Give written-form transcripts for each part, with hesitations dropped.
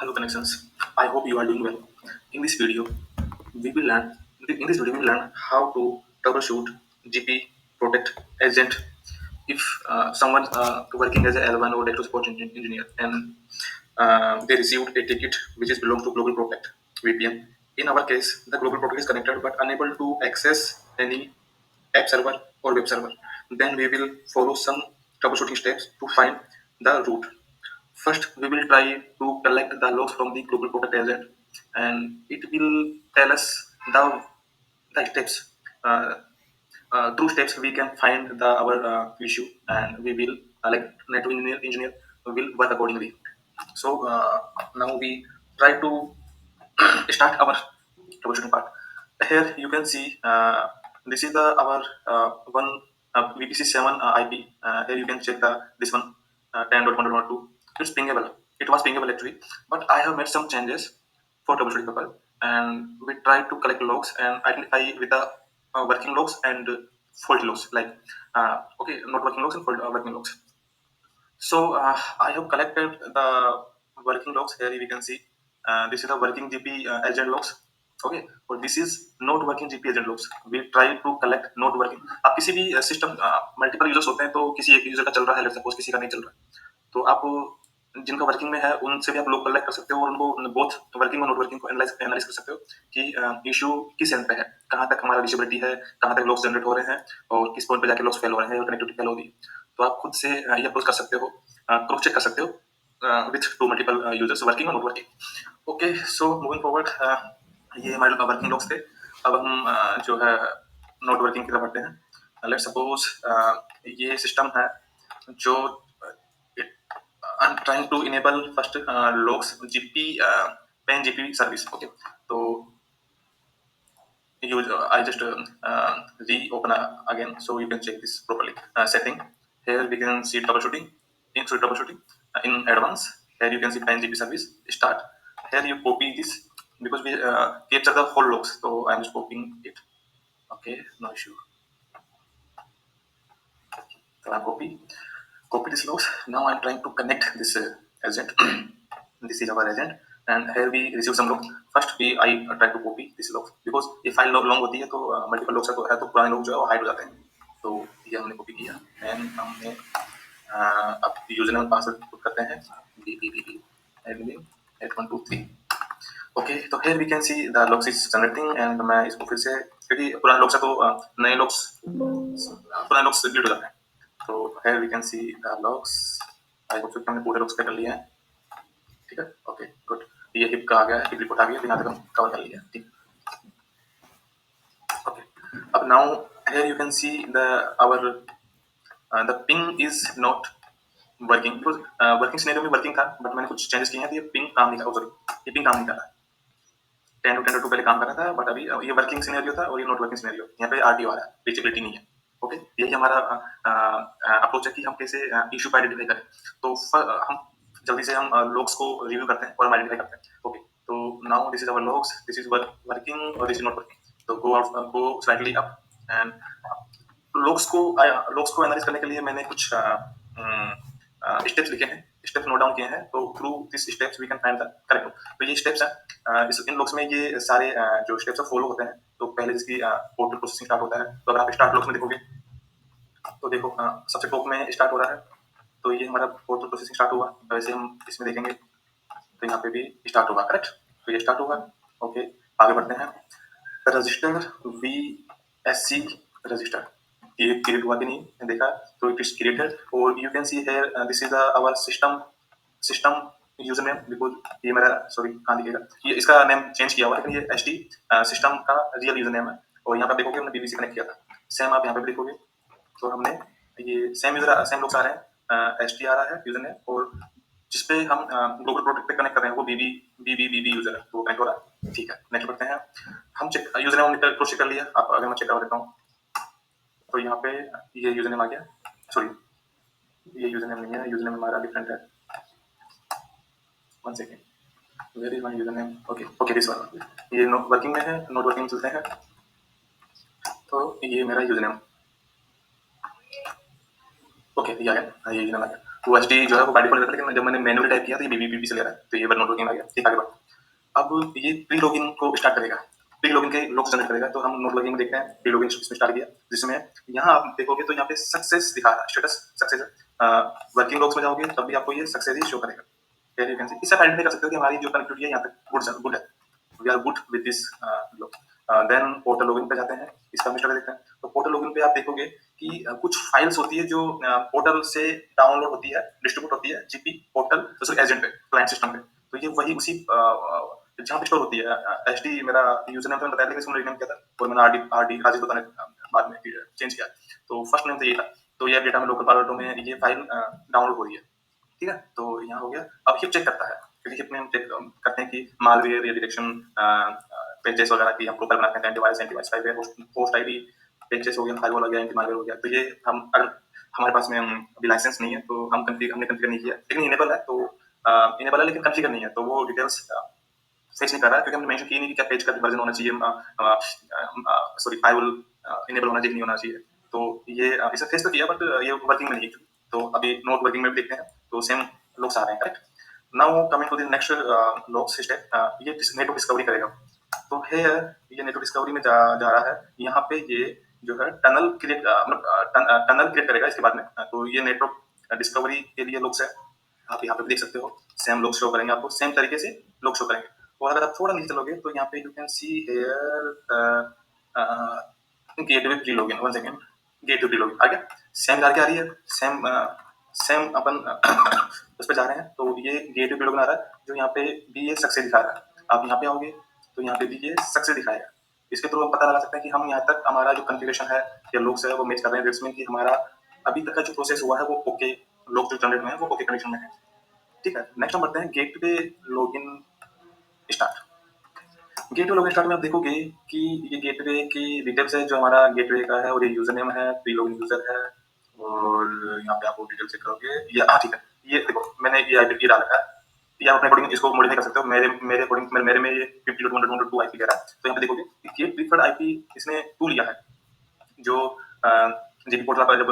Hello connections. I hope you are doing well. In this video, we will learn in this video we will learn how to troubleshoot GP protect agent if someone working as a L1 or data support engineer and they received a ticket which is belong to Global Protect VPN. In our case, the Global Protect is connected but unable to access any app server or web server. Then we will follow some troubleshooting steps to find the root. First, we will try to collect the logs from the global product agent, and it will tell us the steps. Through steps, we can find our issue, and we will like network engineer will work accordingly. So now we try to start our troubleshooting part. Here you can see this is the our one VPC7 IP. Here you can check the this one 10.1.2. It's pingable. It was pingable actually, but I have made some changes for troubleshooting purpose, and we try to collect logs and identify with the working logs and faulty logs. Like okay, not working logs and working logs. So I have collected the working logs. Here we can see this is the working GP agent logs. Okay, और this is not working GP agent logs. We try to collect not working. आप किसी भी system multiple users होते हैं तो किसी एक user का चल रहा है, लेट्स सपोज किसी का नहीं चल रहा है, तो आप जिनका वर्किंग में है उनसे भी आप लोग कलेक्ट कर सकते हो और उनको बोथ वर्किंग और नॉट वर्किंग को एनालाइज कर सकते हो कि इशू किस एंड पे है, कहाँ तक हमारा रीचेबिलिटी है, कहाँ तक लॉग्स जनरेट हो रहे हैं और किस पॉइंट पे जाके लॉग्स फेल हो रहे हैं और कनेक्टिविटी फेल हो रही है. तो आप खुद से ये अप्रोच कर सकते हो, क्रॉस चेक कर सकते हो with two multiple users working और not working. Okay, so moving forward, ये हमारे वर्किंग लॉग्स थे. अब हम जो है नॉट वर्किंग की तरफ बढ़ते हैं. लेट सपोज ये सिस्टम है जो I'm trying to enable first logs GP pen GP service. Okay, so use I just reopen again so you can check this properly. Setting, here we can see troubleshooting. In troubleshooting in advance, here you can see pen GP service start. Here you copy this because we capture the whole logs, so I'm just copying it. Okay, no issue. So I copy this logs. Now I'm trying to connect this agent. This is our agent, and here we receive some log. First I try to copy this log because ये file long होती है तो multiple logs है तो पुराने लोग जो है वो हाइड हो जाते हैं. तो ये हमने कॉपी किया एंड हमने अब यूजर नेम पासवर्ड पुट करते हैं bbb admin 8123. ओके, तो here we can see the logs is generating and मैं इसको फिर से, क्योंकि पुराने logs है तो नए logs पुराने logs डिलीट हो जाते हैं. तो here we can see the logs. I hope कि हमने पूरे logs कर लिए हैं. ठीक है, ओके गुड. ये हिप का आ गया, हिप रिपोर्ट आ गया, यहाँ तक हम कवर कर लिया. ठीक, ओके. अब now here you can see the our the ping is not working because working scenario में वर्किंग था बट मैंने कुछ चेंजेस किए हैं तो ये पिंग काम नहीं कर रहा. सॉरी, ये पिंग काम नहीं कर रहा. 10.2 पहले काम कर रहा था बट अभी ये वर्किंग सिनेरियो था और ये नॉट वर्किंग सिनेरियो. यहाँ पे आरटीओ आ रहा है, रीचेबिलिटी नहीं है. ओके, यही हमारा अप्रोच है कि हम कैसे इशू को आइडेंटिफाई करें. तो हम जल्दी से हम लॉग्स को रिव्यू करते हैं और हम आइडेंटिफाई करते हैं. ओके, तो now this is our logs, this is working और दिस इज नॉट वर्किंग. तो go slightly up and logs को एनालाइज करने के लिए मैंने कुछ स्टेप्स लिखे हैं, स्टेप्स नोट डाउन किए हैं. तो through this steps we can find the correct. तो ये स्टेप्स हैं, इन लॉग्स में ये सारे जो स्टेप्स है फॉलो होते हैं. तो पहले जिसकी पोर्टल प्रोसेसिंग स्टार्ट होता है, तो अगर आप स्टार्ट लॉग्स में देखोगे तो देखो सबसे टॉप में स्टार्ट हो रहा है. तो ये हमारा पोर्टल प्रोसेसिंग स्टार्ट हुआ. वैसे हम इसमें देखेंगे तो यहाँ पे भी स्टार्ट होगा. करेक्ट, तो ये स्टार्ट होगा. ओके, आगे बढ़ते हैं. रजिस्टर VSC रजिस्टर ये क्रिएट हुआ कि नहीं देखा, तो इट इज क्रिएटेड. और you can see here this is our system user name. Because ये मेरा, सॉरी कहाँ दिखेगा, ये इसका नेम चेंज किया हुआ है लेकिन ये एचटी सिस्टम का रियल यूजर नेम है. और यहाँ पर देखोगे हमने बीबीसी कनेक्ट किया था. सेम आप यहाँ पे देखोगे तो हमने ये सेम लोग आ रहे हैं. एचटी आ रहा है यूजर नेम, और जिसपे हम ग्लोबल प्रोडक्ट पे कनेक्ट कर रहे हैं वो बीबी यूजर है, तो कनेक्ट हो रहा है. ठीक है, नेक्स्ट बढ़ते हैं. हम check user name cross check कर लिया. आप अगर मैं चेक कर देता हूँ तो यहाँ पे ये यूजर नेम आ गया. सॉरी, ये यूजर नेम नहीं है, यूजर नेम हमारा डिफरेंट है. One second, where is my user name. Okay this one. ये वर्किंग में है, नॉट वर्किंग चलते हैं. तो ये मेरा यूजर नेम. ओके, ये आ गया, ये यूजर नेम आ गया. तो एचडी जो है वो बाय डिफॉल्ट रहता है, लेकिन जब मैंने मैनुअली टाइप किया तो ये बीबीबीबी से ले रहा है, तो ये नोट वर्किंग आ गया। ठीक, आगे बढ़ो। अब ये प्री लॉगिन को स्टार्ट करेगा, प्री लॉगिन के लोग जनरेट करेगा। तो हम नोट लॉगिन में देखते हैं, प्री लॉगिन इसमें स्टार्ट किया, जिसमें यहाँ आप देखोगे तो यहाँ पे सक्सेस दिखा रहा है, स्टेटस सक्सेस है। वर्किंग लॉग्स में जाओगे तब भी आपको ये सक्सेस ही शो करेगा। इससे आइडेंटिफाई कर सकते हो कि हमारी जो कनेक्टिविटी है यहाँ तक गुड है, we are good with this log. Then portal login पे जाते हैं, इसका हम स्टार्ट देखते हैं। तो पोर्टल लॉगिन पे आप देखोगे कि कुछ फाइल्स होती है जो पोर्टल से डाउनलोड होती है, डिस्ट्रीब्यूट होती है जीपी पोर्टल एजेंट पे, क्लाइंट सिस्टम पे। तो ये वही उसी जहाँ पे स्टोर होती है। एचडी मेरा यूजर नेम तो मैंने बताया, लेकिन इसको रीनेम किया था और मैंने आरडी राजेश बताने बाद में चेंज किया। तो फर्स्ट नेम तो ये था। तो ये डेटा में लोकल पार्टो में ये फाइल डाउनलोड हो रही है। ठीक है, तो यहाँ हो गया। अब हिप चेक करता है, क्योंकि हिप में हम चेक करते हैं कि मालवेयर या डिटेक्शन पेजेस वगैरह की हम प्रोफाइल बनाते हैं, antivirus spyware, host ID pages हो गया, फायरवॉल हो गया, एंटी मालवेयर हो गया। तो ये हम अगर हमारे पास में अभी लाइसेंस नहीं है तो हमने कॉन्फ़िगर नहीं किया, लेकिन इनेबल है। तो इनेबल है लेकिन कॉन्फ़िगर नहीं है, तो वो डिटेल्स फेच नहीं कर रहा है, क्योंकि हमने मेंशन किया नहीं कि क्या पेज का वर्जन होना चाहिए, सॉरी फायरवॉल इनेबल होना चाहिए, नहीं होना चाहिए। तो ये इसे फेच तो किया, बट ये वर्किंग में नहीं है। तो अभी नोट वर्किंग में भी देखते हैं, तो सेम लॉग्स आ रहे हैं, correct. Now coming to the next logs step, ये नेटवर्क डिस्कवरी करेगा। तो है ये नेटवर्क डिस्कवरी में जा रहा है। यहाँ पे ये जो है टनल क्रिएट मतलब टनल क्रिएट करेगा इसके बाद में। तो ये नेटवर्क डिस्कवरी के लिए लॉग्स है, आप यहाँ पे भी देख सकते हो। सेम लॉग शो करेंगे आपको, सेम तरीके से लॉग शो करेंगे। और अगर आप थोड़ा नीचे चलोगे तो यहाँ पे you can see here gateway pre login. One second, gateway pre login आ गया। सेम करके आ रही है, सेम अपन उस पर जा रहे हैं। तो ये गेटवे प्री लॉगिन आ रहा है, जो यहाँ पे भी ये सक्सेस दिखा रहा है। आप यहाँ पे आओगे तो यहाँ पे भी ये सक्सेस दिखाएगा। इसके थ्रू हम पता लगा सकते हैं कि हम यहाँ तक हमारा जो कॉन्फ़िगरेशन है या लॉग्स है वो मैच कर रहे हैं। दैट्स मीन कि हमारा अभी तक का जो प्रोसेस हुआ है वो ओके, लॉग जो जनरेट हुए हैं वो ओके कंडीशन में है। ठीक है, नेक्स्ट हम बढ़ते हैं gateway login start. Gateway login start में आप देखोगे कि ये गेटवे की डिटेल्स है, जो हमारा गेटवे का है, और ये यूजर नेम है, प्री लॉगिन यूजर है। और यहाँ पे आपको डिटेल चेक करोगे, ये हाँ ठीक है, ये देखो मैंने ये आईपी डाल रखा है। ये आप अपने अकॉर्डिंग इसको मॉडिफाई कर सकते हो। मेरे अकॉर्डिंग मेरे में ये 50.100.2 आईपी कह रहा है। तो यहाँ पे देखोगे कि गेट प्रीफर्ड आईपी इसने 2 लिया है, जो जीपी पोर्टल पर जब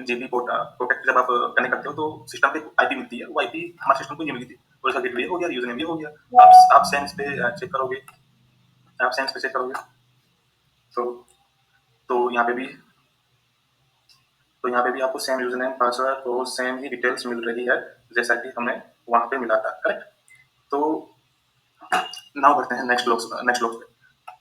जीपी प्रोटेक्ट जब आप कनेक्ट करते हो तो सिस्टम पे आईपी मिलती है, वो आईपी हमारे सिस्टम को ये मिलती है, और इसका गेटवे हो गया, यूजर नेम भी हो गया। आप सेंस पे चेक करोगे, आप सेंस पे चेक करोगे तो यहाँ पे भी आपको सेम यूजर नेम पासवर्ड और सेम ही डिटेल्स मिल रही है, जैसा कि हमें वहां पे मिला था, करेक्ट। तो नाउ बढ़ते हैं नेक्स्ट लॉग पे।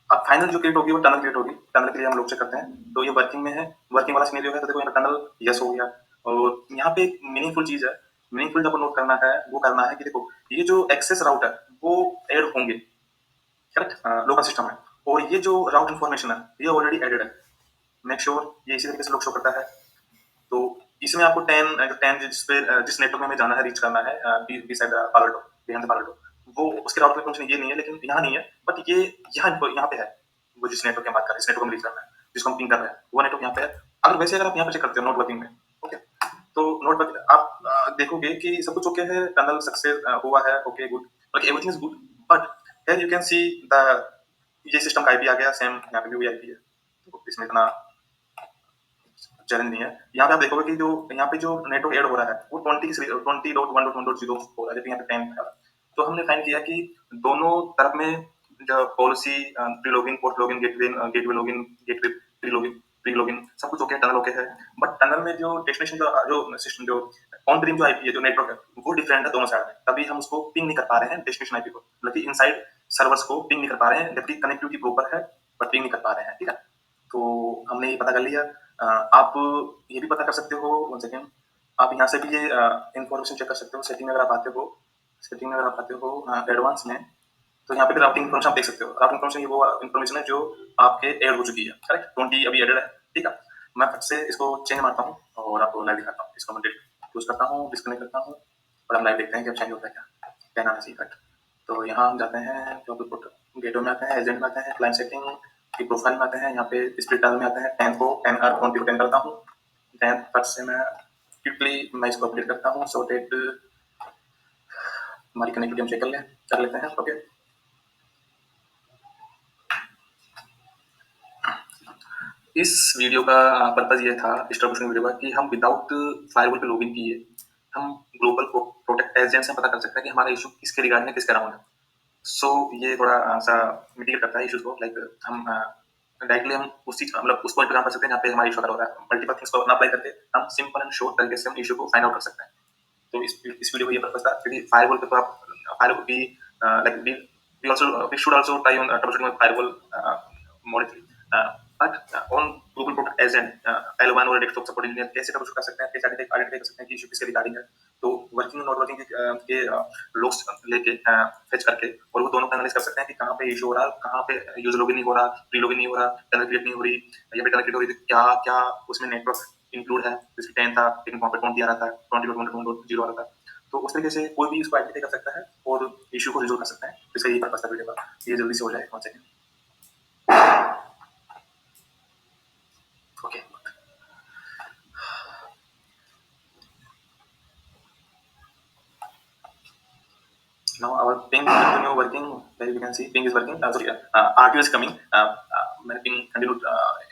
अब फाइनल जो क्रिएट होगी वो टनल क्रिएट होगी। टनल के लिए हम लोग चेक करते हैं। तो ये वर्किंग में है, वर्किंग वाला सिनेरियो है। तो देखो यहाँ टनल यस हो गया। और यहाँ पे एक मीनिंगफुल चीज है, मीनिंगफुल जब नोट करना है वो करना है कि देखो ये जो एक्सेस राउट है वो ऐड होंगे, करेक्ट, लोकल सिस्टम है। और ये जो राउट इन्फॉर्मेशन है ये ऑलरेडी एडेड है। मेक श्योर ये इसी तरीके से लोग शो करता है। तो इसमें आपको 10 जिस नेटवर्क में हमें जाना है, रीच करना है, बी साइड पार्टो, बिहाइंड द पार्टो, वो उसके राउटर में ये नहीं है, लेकिन यहाँ नहीं है, बट ये यहाँ पे है। वो जिस नेटवर्क की बात कर रहे हैं, इस नेटवर्क में रीच करना है, जिसको हम पिंग कर रहे हैं, वो नेटवर्क यहाँ पे है। अगर आप यहाँ पे चेक करते हो नोट वर्किंग में, ओके, तो नोट वर्किंग आप देखोगे कि सब कुछ ओके है, टनल सक्सेस हुआ है, okay good, everything is good. But here you can see the ये सिस्टम का आईपी आ गया, सेम यहाँ पे भी आईपी है, तो इसमें इतना चैलेंज नहीं है। यहाँ पे आप देखोगे कि जो यहाँ पे जो नेटवर्क ऐड हो रहा है वो 20.1.1.0 हो रहा है, जबकि यहाँ पे 10 है। तो हमने फाइंड किया कि दोनों तरफ में जो policy, pre login, post login, gateway login, gateway pre login सब कुछ ओके है, टनल ओके है। बट टनल में जो डेस्टिनेशन जो सिस्टम जो ऑन प्रीम जो आईपी है, जो नेटवर्क है, वो डिफरेंट है दोनों साइड में। तभी हम उसको पिंग नहीं कर पा रहे हैं डेस्टिनेशन आईपी को, मतलब कि इनसाइड सर्वर्स को पिंग नहीं कर पा रहे हैं, जबकि कनेक्टिविटी प्रॉपर है बट पिंग नहीं कर पा रहे हैं। ठीक है, तो हमने ये पता कर लिया। आप ये भी पता कर सकते हो, वन सेकेंड, आप यहाँ से भी ये इन्फॉर्मेशन चेक कर सकते हो। सेटिंग में अगर आप आते हो एडवांस में, तो यहाँ पे भी राउटिंग इन्फॉर्मेशन आप देख सकते हो। राउटिंग इन्फॉर्मेशन ये वो इन्फॉर्मेशन है जो आपके ऐड हो चुकी है, करेक्ट, 20 अभी एडेड है। ठीक है, मैं फट से इसको चेंज मारता हूँ और आपको लाइव दिखाता हूँ। इसको मैं क्लोज करता हूँ, डिस्कनेक्ट करता हूँ, और हम लाइव देखते हैं कि अब चेंज होता है क्या नाम है सी कट। तो यहाँ हम जाते हैं, गेटवे में आते हैं, एजेंट में आते हैं, क्लाइंट सेटिंग की प्रोफाइल में आते हैं, यहाँ पे स्प्लिट में आते हैं, 10 को 10 20 को 10 करता हूँ। देन फट से मैं क्विकली मैं इसको अपडेट करता हूँ, सो डेट हमारी कनेक्टिविटी हम चेक कर लेते हैं। ओके, इस वीडियो का पर्पज ये था, इस ट्रबल वीडियो का, कि हम विदाउट फायरवॉल पे लॉगिन किए हम ग्लोबल प्रोटेक्ट एजेंट से पता कर सकते हैं कि हमारा इशू किसके रिगार्डिंग है, किसके अराउंड है। सो ये थोड़ा सा मिटिगेट करता है इश्यूज को। लाइक हम डायरेक्टली हम उस चीज मतलब उस पॉइंट पे काम कर सकते हैं जहाँ पे हमारा इशू हो रहा है। मल्टीपल थिंग्स को अपना अप्लाई करके हम सिंपल एंड शॉर्ट तरीके से हम इशू को फाइंड आउट कर सकते हैं। तो इस वीडियो को ये पर्पस था क्योंकि फायरवॉल पे तो आप फायरवॉल भी like we also we should also try on troubleshooting with firewall monitoring but on Google Protect Agent L1 और desktop support engineer कैसे troubleshoot कर सकते हैं, कैसे आइडेंटिफाई कर सकते हैं कि इशू किसके रिगार्डिंग है। तो वर्किंग नॉट वर्किंग के logs लेके फेच करके और वो दोनों को एनालाइज कर सकते हैं कि कहाँ पे इशू हो रहा है, कहाँ पे यूजर लॉगिन नहीं हो रहा, प्री लॉगिन नहीं हो रहा, टनल क्रिएट नहीं हो रही, या फिर टनल क्रिएट हो रही, तो क्या क्या उसमें नेटवर्क इंक्लूड है। जैसे 10 था लेकिन वहाँ पे 20 आ रहा था, 20.1.0 आ रहा था। तो उस तरीके से कोई भी इसको आइडेंटिफाई कर सकता है और इशू को रिजोल्व कर सकता है। इसका यही पर्पस था वीडियो का। ये जल्दी से हो जाए 1 second. Okay, now our ping continue working. There you can see ping is working. Sorry, RTO is coming. मैंने ping continue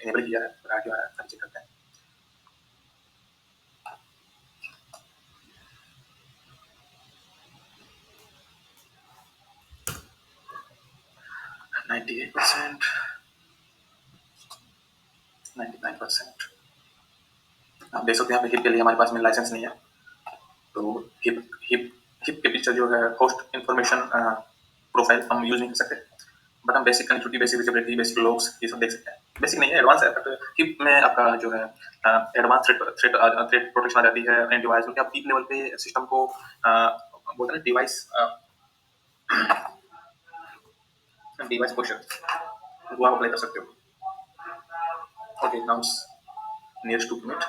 enable किया है, RTO आ रहा है, चेक करते हैं। 98%, 99%। आप देख सकते हैं यहाँ पे हिप के लिए हमारे पास में लाइसेंस नहीं है। तो हिप हिप हिप के पीछे जो है होस्ट इंफॉर्मेशन प्रोफाइल हम यूज नहीं कर सकते। बट हम basic connectivity, basic visibility, basic logs ये सब देख सकते हैं। बेसिक नहीं है, एडवांस है। बट हिप में आपका जो है एडवांस थ्रेट प्रोटेक्शन आ जाती है एंटीवायरस में। आप डीप लेवल पे सिस्टम को बोलते हैं डिवाइस डिवाइस पोर्शन वो आप अप्लाई कर सकते हो। Okay, now nearest 2 minute.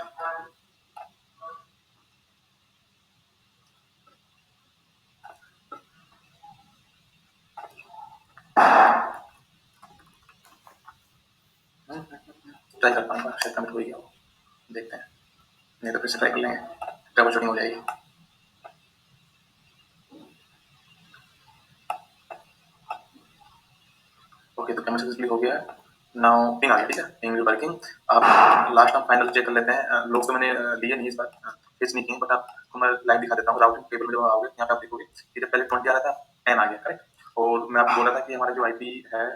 Try कर पाऊंगा, शायद कमिट हो गया हो, देखते हैं। नहीं तो फिर से ट्राई कर लेंगे, ट्रबल शूटिंग हो जाएगी। ओके, तो कैमरा सक्सेसफुली हो गया है। नाउ पिंग आ गया, ठीक है, पिंग भी वर्किंग। अब लास्ट हम फाइनल चेक कर लेते हैं। लोग तो मैंने लिए नहीं इस बार, फिक्स नहीं किए, बट आपको मैं लाइव दिखा देता हूँ। राउटिंग टेबल में जब आओगे यहाँ पे आप देखोगे इधर पहले 20 आ रहा था, 10 आ गया, करेक्ट। और मैं आपको बोला था कि हमारा जो आईपी है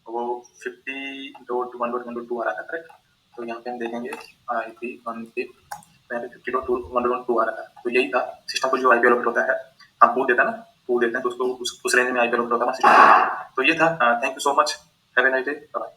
वो 50.1.1.2 आ रहा था, करेक्ट। तो यहाँ पे हम देखेंगे आईपी 50.1.2 आ रहा था। तो यही था सिस्टम को जो आईपी अलॉट होता है, हम पूछ देता है ना, पूछ देते हैं तो उसको उस रेंज में आईपी अलॉट होता है सिस्टम। तो ये था। Thank you so much, have a nice day, bye.